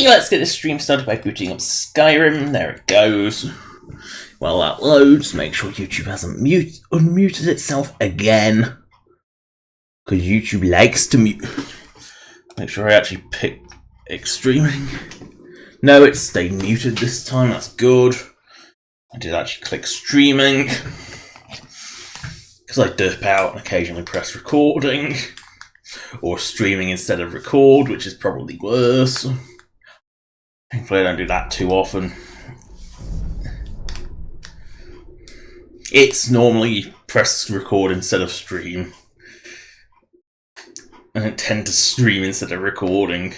Hey, let's get this stream started by booting up Skyrim. There it goes. While that loads, make sure YouTube hasn't unmuted itself again. Because YouTube likes to mute. Make sure I actually pick extreming. No, it stayed muted this time, that's good. I did actually click streaming. Because I derp out and occasionally press recording. Or streaming instead of record, which is probably worse. Thankfully I don't do that too often. It's normally press record instead of stream. And I tend to stream instead of recording.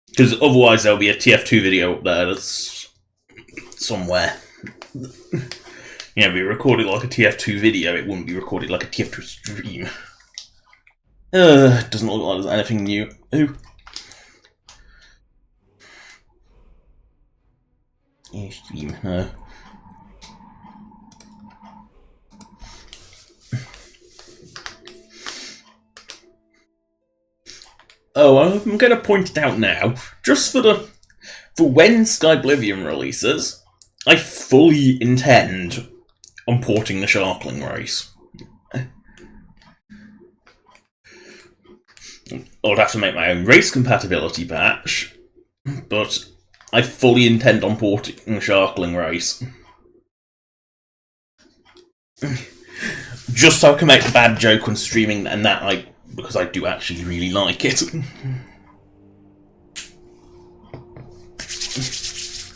Because otherwise there'll be a TF2 video up there that's somewhere. You know, be recorded like a TF2 video, it wouldn't be recorded like a TF2 stream. It doesn't look like there's anything new. Ooh. Yeah, stream, no. Oh, I'm going to point it out now, just for when Skyblivion releases, I fully intend on porting the Sharkling race. I would have to make my own race compatibility patch, but I fully intend on porting the Sharkling race. Just so I can make the bad joke when streaming, and that because I do actually really like it.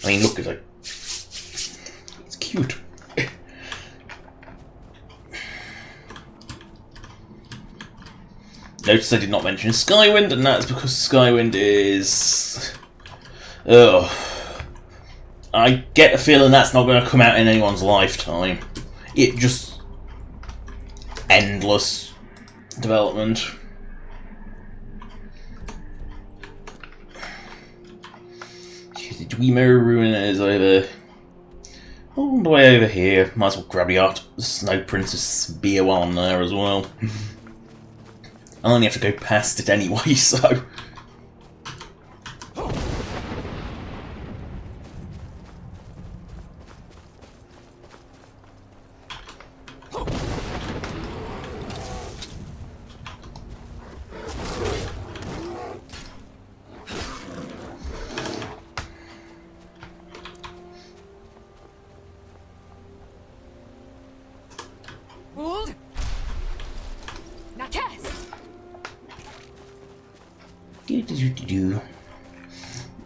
I mean, look at it. It's cute. Notice I did not mention Skywind, and that's because Skywind is... I get the feeling that's not going to come out in anyone's lifetime. It just... endless development. The Dweemo Ruin is over... all the way over here. Might as well grab the Snow Princess Spear while I'm there as well. I only have to go past it anyway, so...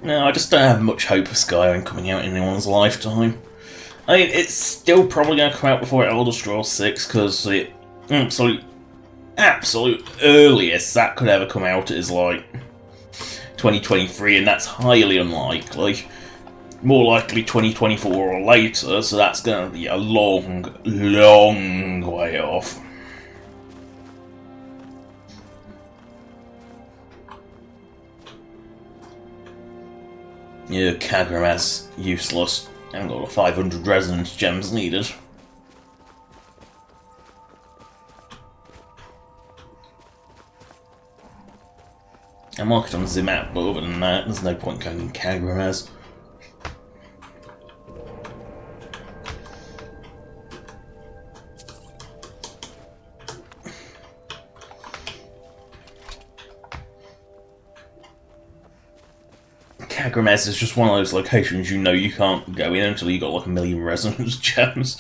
No, I just don't have much hope of Skyrim coming out in anyone's lifetime. I mean, it's still probably going to come out before Elder Scrolls 6, because the absolute earliest that could ever come out is like 2023, and that's highly unlikely. More likely 2024 or later, so that's going to be a long, long way off. Yeah, Kagramaz useless. I haven't got the 500 resonance gems needed. I mark it on Zimat, but other than that, there's no point going in Kagramaz. Kagramaz is just one of those locations you know you can't go in until you got like 1,000,000 resonance gems.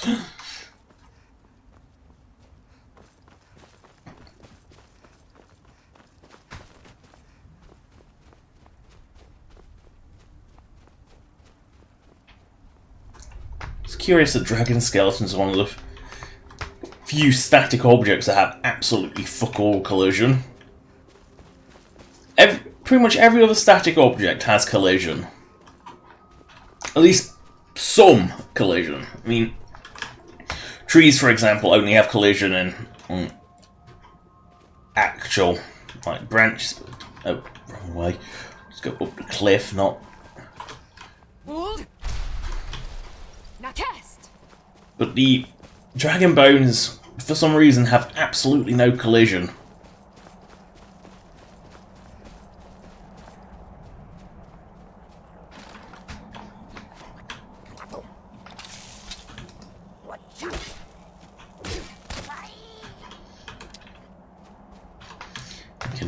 It's curious that Dragon Skeletons are one of the few static objects that have absolutely fuck all collision. Pretty much every other static object has collision. At least some collision. I mean, trees, for example, only have collision in actual, like, branches. Oh, wrong way. Let's go up the cliff, not... But the dragon bones, for some reason, have absolutely no collision.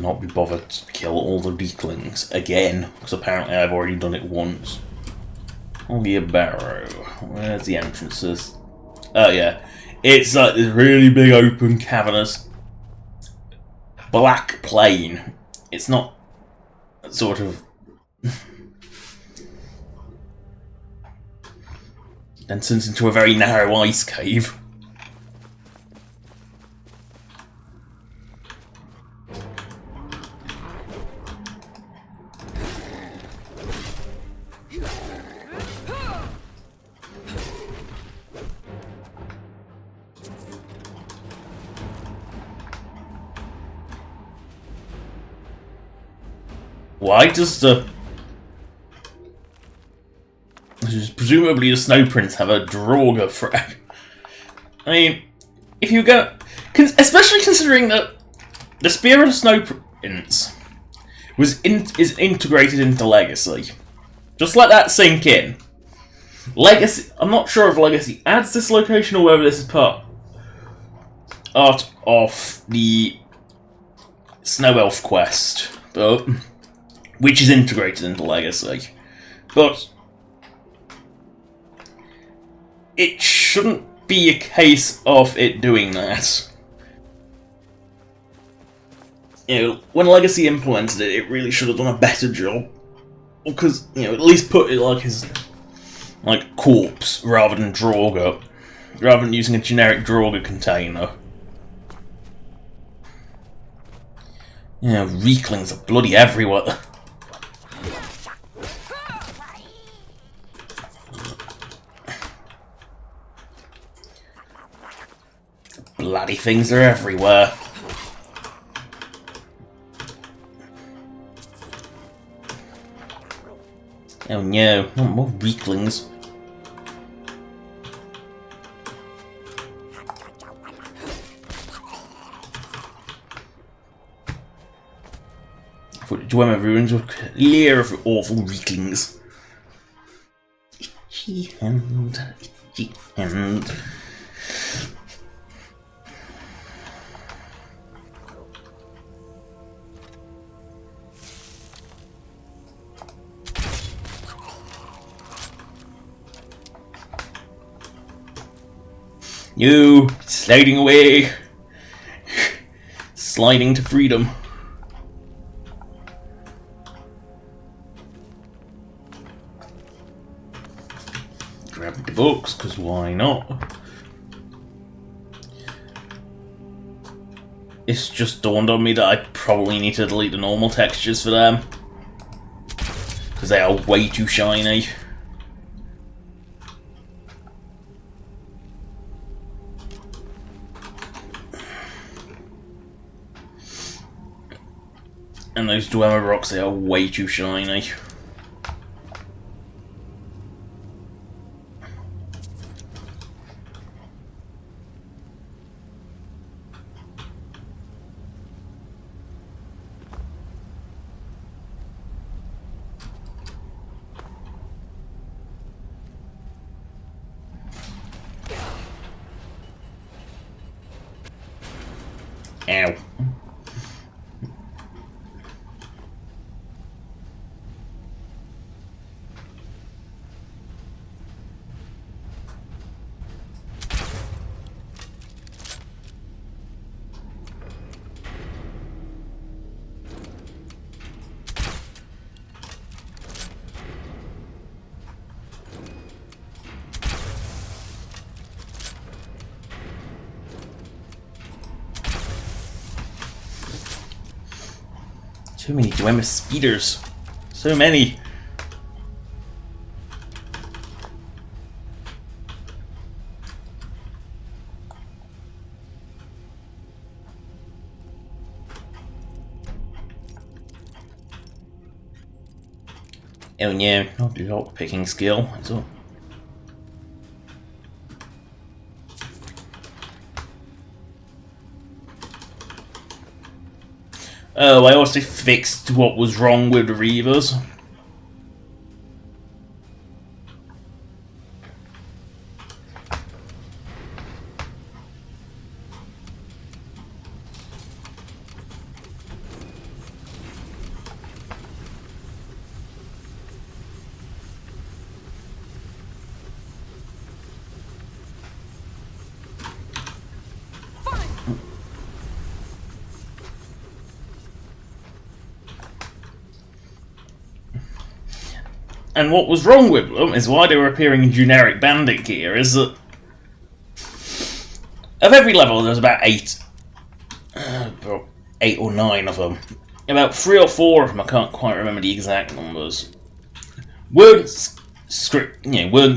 cannot be bothered to kill all the weaklings again, because apparently I've already done it once. Only a barrow. Where's the entrances? Oh yeah. It's like this really big open cavernous black plain. It's not sort of then turns into a very narrow ice cave. Why does presumably the Snow Prince have a Draugr frag? I mean, if you go, especially considering that the Spear of the Snow Prince is integrated into Legacy. Just let that sink in. Legacy. I'm not sure if Legacy adds this location or whether this is part of the Snow Elf quest, but which is integrated into Legacy. But it shouldn't be a case of it doing that. You know, when Legacy implemented it, it really should have done a better job. Because, you know, at least put it like his corpse rather than Draugr. Rather than using a generic Draugr container. You know, weaklings are bloody everywhere. Bloody things are everywhere. Oh no, not more weaklings. Dwemer ruins were clear of awful weaklings. Itchy hand, itchy hand. You sliding away, sliding to freedom. Grab the books, because why not? It's just dawned on me that I probably need to delete the normal textures for them, because they are way too shiny. And those Dwemer rocks, they are way too shiny. Ow. Too many Dwemer speeders. So many. Oh no, not the lock picking skill. That's all. Oh, I also fixed what was wrong with the Reavers. And what was wrong with them is why they were appearing in generic bandit gear is that of every level there was about 8 or 9 of them. About 3 or 4 of them, I can't quite remember the exact numbers, weren't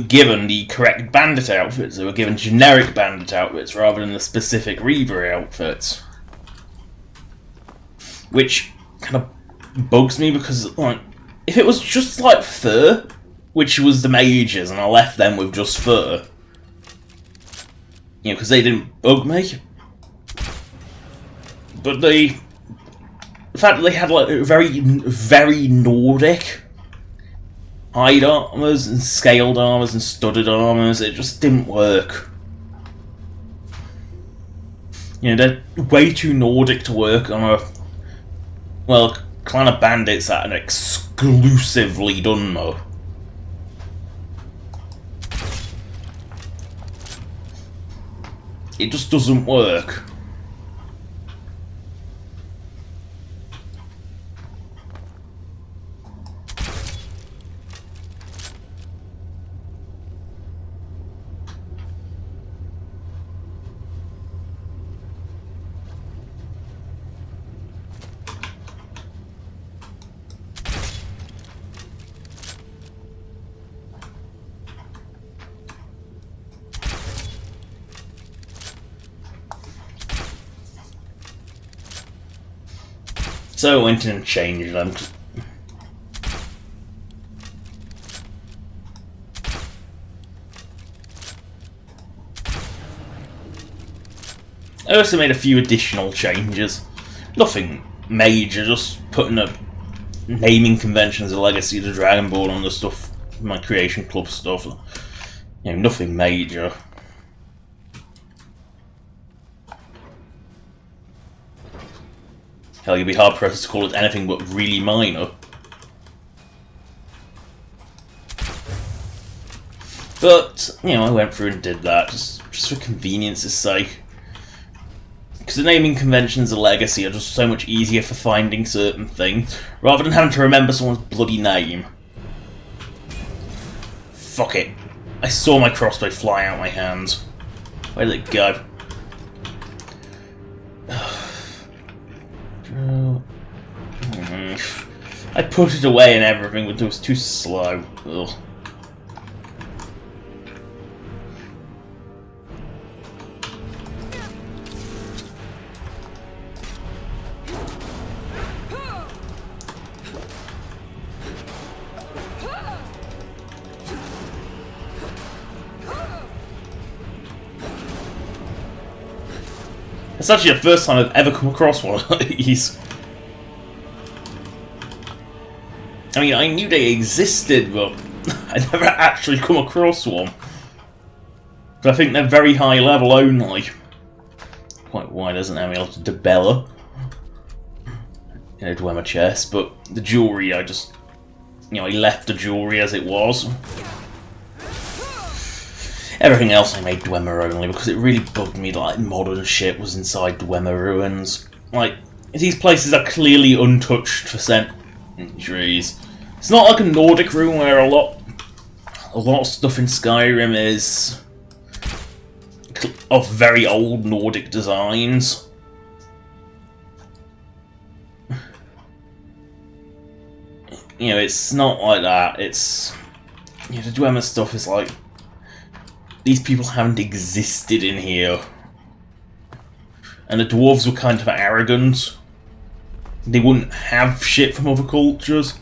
given the correct bandit outfits. They were given generic bandit outfits rather than the specific Reaver outfits. Which kind of bugs me because, like, if it was just like fur, which was the mages, and I left them with just fur, you know, because they didn't bug me. But the fact that they had like very, very Nordic hide armors and scaled armors and studded armors, it just didn't work. You know, they're way too Nordic to work on a, well, clan of bandits that are exclusively Dunmo. It just doesn't work. So I went in and changed them. I also made a few additional changes. Nothing major, just putting a naming convention as a legacy to Dragonborn on the stuff, my Creation Club stuff. You know, nothing major. Hell, you'd be hard pressed to call it anything but really minor. But, you know, I went through and did that, just for convenience's sake. Because the naming conventions of Legacy are just so much easier for finding certain things, rather than having to remember someone's bloody name. Fuck it. I saw my crossbow fly out my hands. Where did it go? I put it away and everything, but it was too slow. Ugh. It's actually the first time I've ever come across one of these. I mean, I knew they existed, but I never actually come across one. But I think they're very high level only. Quite why doesn't Hermaeus Mora in a Dwemer chest, but the jewellery, I just, you know, I left the jewellery as it was. Everything else I made Dwemer only because it really bugged me that like modern shit was inside Dwemer ruins. Like, these places are clearly untouched for centuries. It's not like a Nordic ruin where a lot of stuff in Skyrim is of very old Nordic designs. You know, it's not like that. It's, you know, the Dwemer stuff is like, these people haven't existed in here. And the dwarves were kind of arrogant. They wouldn't have shit from other cultures.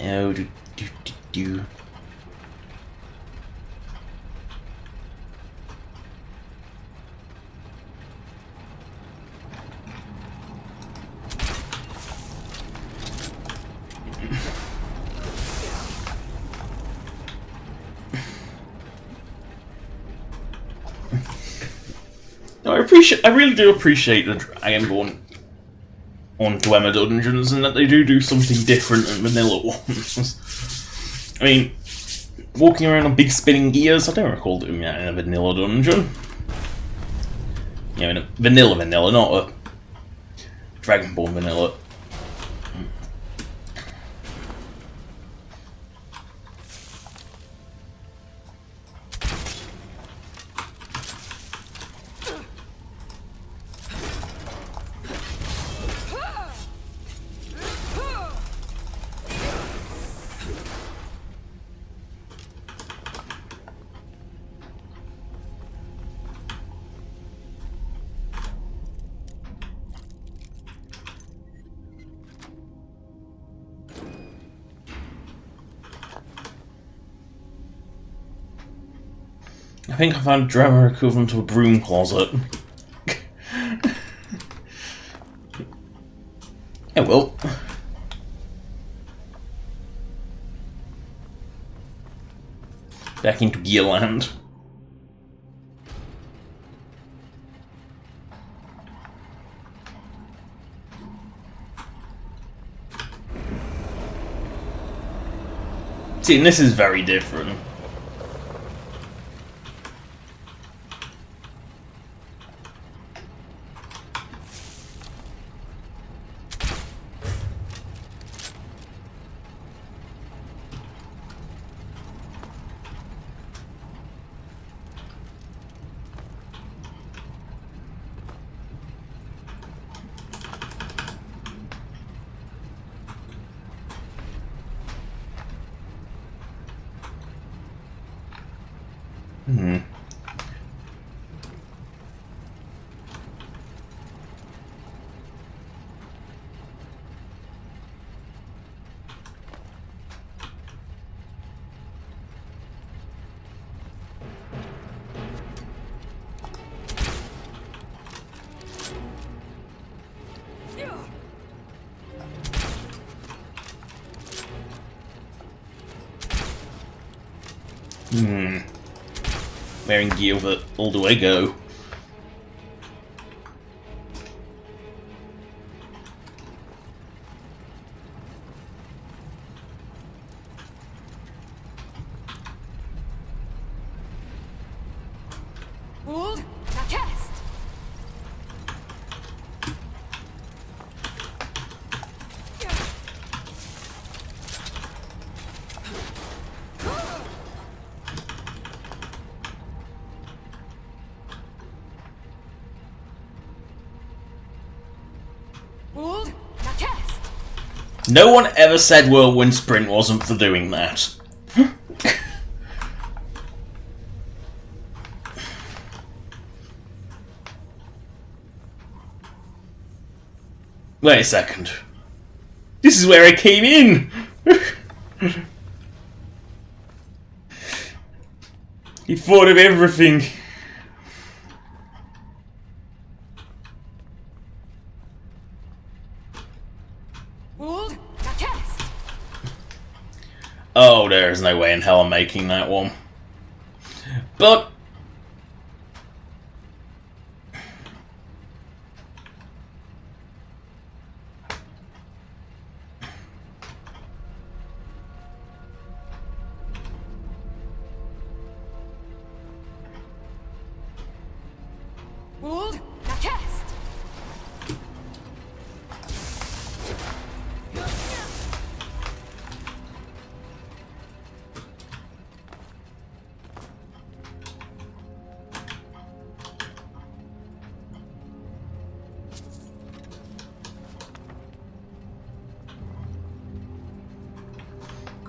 Oh, do. No, I really do appreciate the Dragonborn on Dwemer dungeons, and that they do something different than vanilla ones. I mean, walking around on big spinning gears, I don't recall doing that in a vanilla dungeon. You know, in a vanilla, not a Dragonborn vanilla. I think I found a drama equivalent to a broom closet. Yeah, well. Back into Gearland. See, and this is very different. Wearing gear, but all the way go. No one ever said Whirlwind Sprint wasn't for doing that. Wait a second. This is where I came in! He thought of everything. Oh, there is no way in hell I'm making that one. But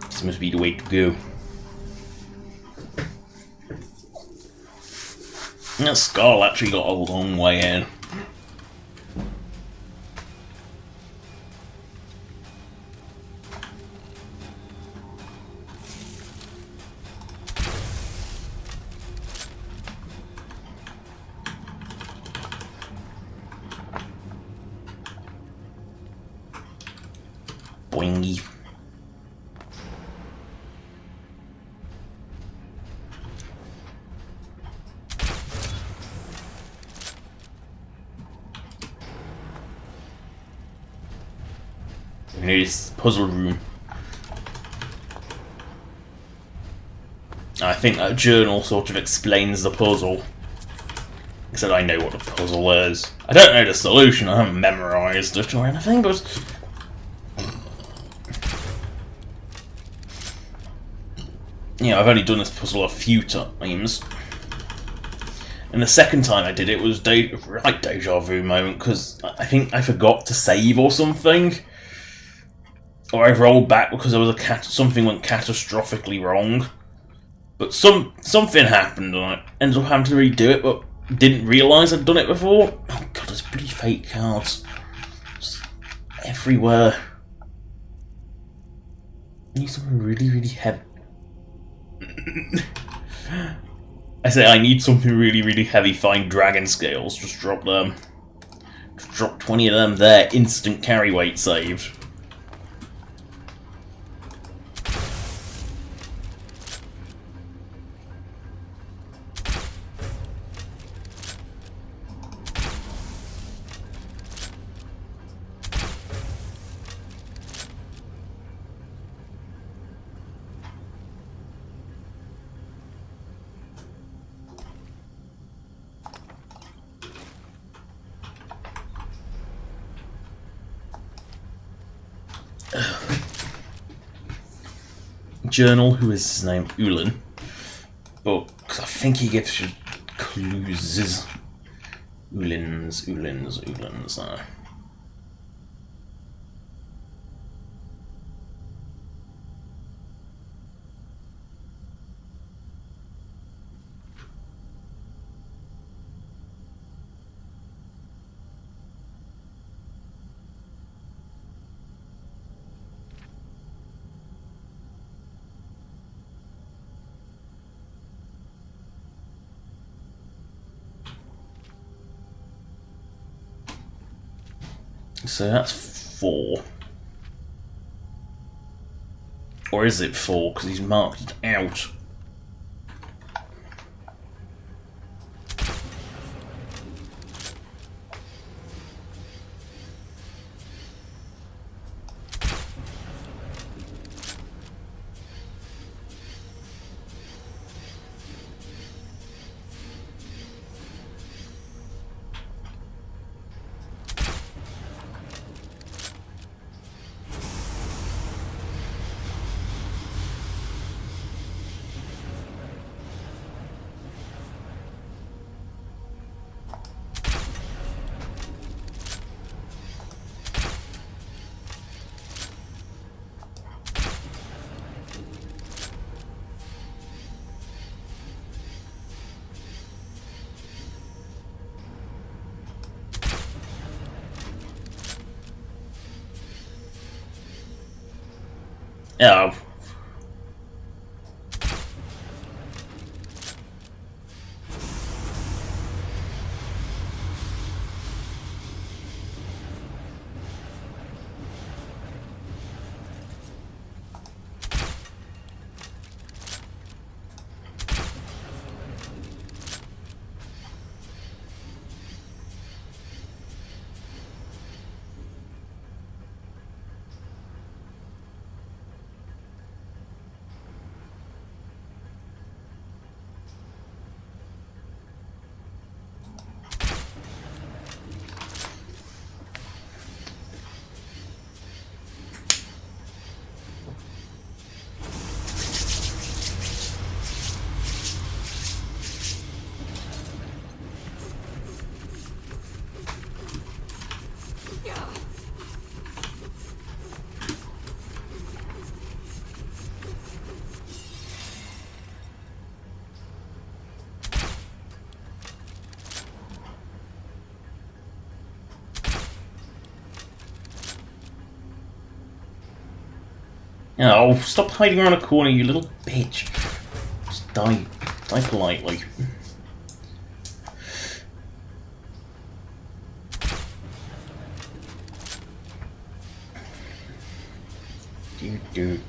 this must be the way to go. That skull actually got a long way in. Boingy. This puzzle room. I think that journal sort of explains the puzzle. Except I know what the puzzle is. I don't know the solution, I haven't memorised it or anything, but yeah, I've only done this puzzle a few times. And the second time I did it was like deja vu moment, because I think I forgot to save or something. Or I rolled back because there was something went catastrophically wrong. But something happened and I ended up having to redo it, but didn't realise I'd done it before. Oh god, there's bloody fake cards. Just everywhere. I need something really, really heavy. I say I need something really, really heavy. Find dragon scales. Just drop them. Just drop 20 of them there. Instant carry weight saved. Journal, who is his name? Ulan. Books, I think he gives you clues. Ulans. So that's 4. Or is it 4? Because he's marked it out. Oh. Oh, stop hiding around a corner, you little bitch. Just die. Die politely. Do.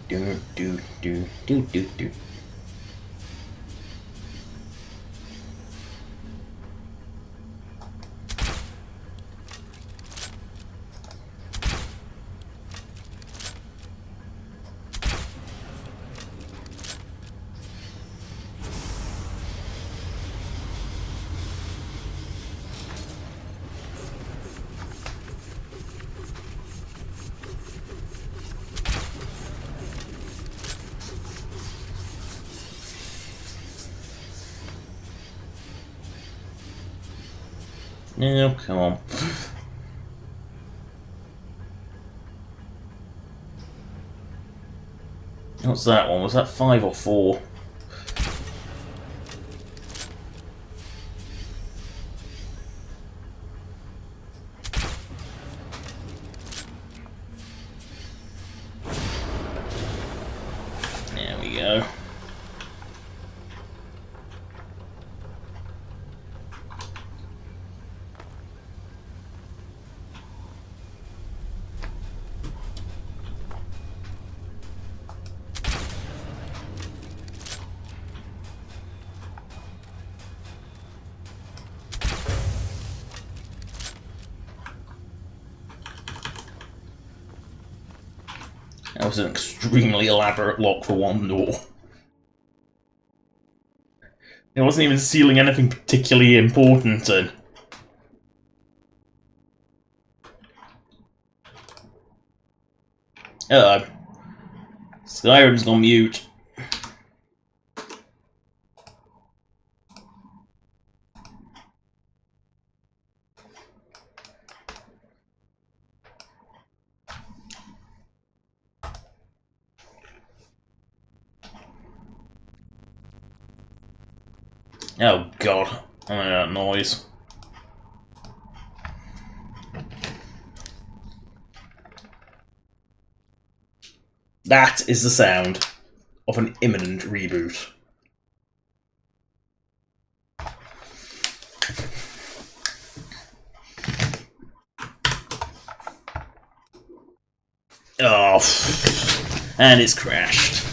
No, come on. What's that one? Was that 5 or 4? There we go. That was an extremely elaborate lock for one door. It wasn't even sealing anything particularly important in. Uh-oh. Skyrim's gone mute. Oh god, I don't know that noise. That is the sound of an imminent reboot. Oh, and it's crashed.